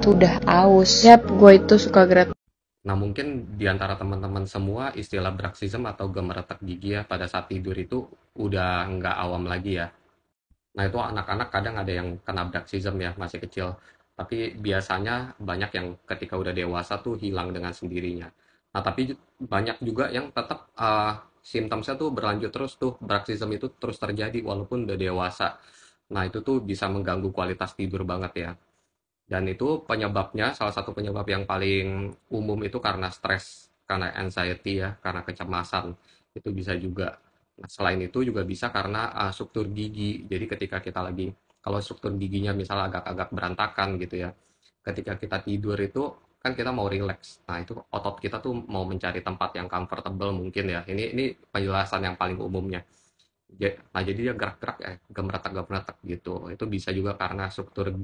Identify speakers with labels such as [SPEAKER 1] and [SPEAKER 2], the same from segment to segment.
[SPEAKER 1] Tuh udah aus. Yap, gue itu suka gerak.
[SPEAKER 2] Nah, mungkin di antara teman-teman semua istilah bruxism atau gemeretak gigi ya pada saat tidur itu udah nggak awam lagi ya. Nah, itu anak-anak kadang ada yang kena bruxism ya, masih kecil. Tapi biasanya banyak yang ketika udah dewasa tuh hilang dengan sendirinya. Nah, tapi banyak juga yang tetap simptomnya tuh berlanjut terus tuh, bruxism itu terus terjadi walaupun udah dewasa. Nah, itu tuh bisa mengganggu kualitas tidur banget ya. Dan itu penyebabnya, salah satu penyebab yang paling umum itu karena stres, karena anxiety ya, karena kecemasan. Itu bisa juga. Nah, selain itu juga bisa karena struktur gigi. Jadi ketika kita lagi, kalau struktur giginya misalnya agak-agak berantakan gitu ya, ketika kita tidur itu kan kita mau relax. Nah, itu otot kita tuh mau mencari tempat yang comfortable mungkin ya. Ini penjelasan yang paling umumnya. Nah, jadi dia gerak-gerak ya, gemeretak-gemeretak gitu. Itu bisa juga karena struktur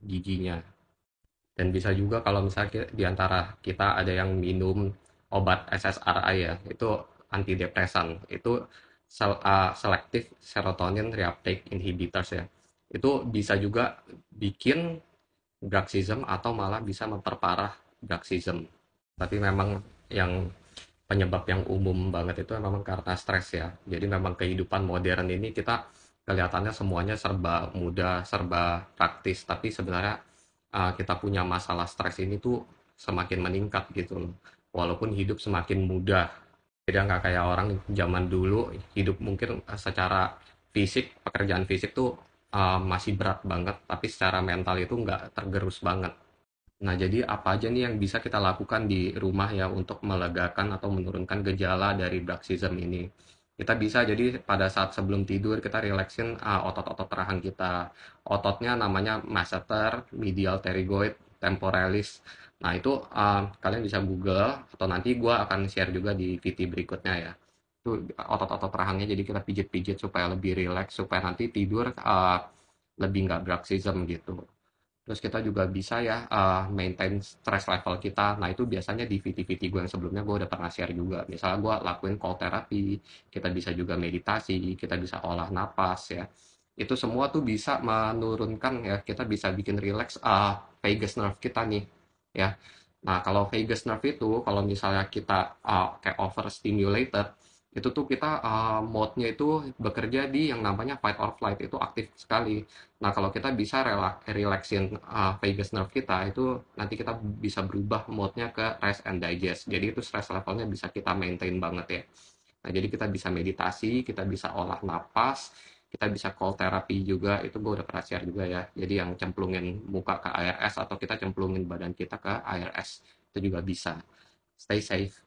[SPEAKER 2] giginya. Dan bisa juga kalau misalnya di antara kita ada yang minum obat SSRI ya, itu antidepresan, itu selective serotonin reuptake inhibitors ya. Itu bisa juga bikin bruxism atau malah bisa memperparah bruxism. Tapi memang yang penyebab yang umum banget itu memang karena stres ya. Jadi memang kehidupan modern ini kita kelihatannya semuanya serba mudah, serba praktis, tapi sebenarnya kita punya masalah stres ini tuh semakin meningkat gitu loh. Walaupun hidup semakin mudah. Beda nggak kayak orang zaman dulu hidup mungkin secara fisik, pekerjaan fisik tuh masih berat banget, tapi secara mental itu nggak tergerus banget. Nah, jadi apa aja nih yang bisa kita lakukan di rumah ya untuk melegakan atau menurunkan gejala dari bruxism ini? Kita bisa jadi pada saat sebelum tidur kita relaksin otot-otot rahang kita. Ototnya namanya masseter, medial pterygoid, temporalis. Nah, itu kalian bisa Google atau nanti gua akan share juga di VT berikutnya ya. Itu otot-otot rahangnya jadi kita pijit-pijit supaya lebih rileks, supaya nanti tidur lebih nggak bruxism gitu. Terus kita juga bisa ya maintain stress level kita. Nah, itu biasanya di VT-VT gue yang sebelumnya gue udah pernah share juga. Misalnya gue lakuin cold therapy, kita bisa juga meditasi, kita bisa olah napas ya. Itu semua tuh bisa menurunkan ya, kita bisa bikin relax vagus nerve kita nih ya. Nah, kalau vagus nerve itu kalau misalnya kita kayak overstimulated, itu tuh kita mode-nya itu bekerja di yang namanya fight or flight, itu aktif sekali. Nah, kalau kita bisa relaxin vagus nerve kita, itu nanti kita bisa berubah mode-nya ke rest and digest. Jadi itu stress levelnya bisa kita maintain banget ya. Nah, jadi kita bisa meditasi, kita bisa olah napas, kita bisa cold therapy juga. Itu gue udah pernah share juga ya. Jadi yang cemplungin muka ke air es atau kita cemplungin badan kita ke air es. Itu juga bisa. Stay safe.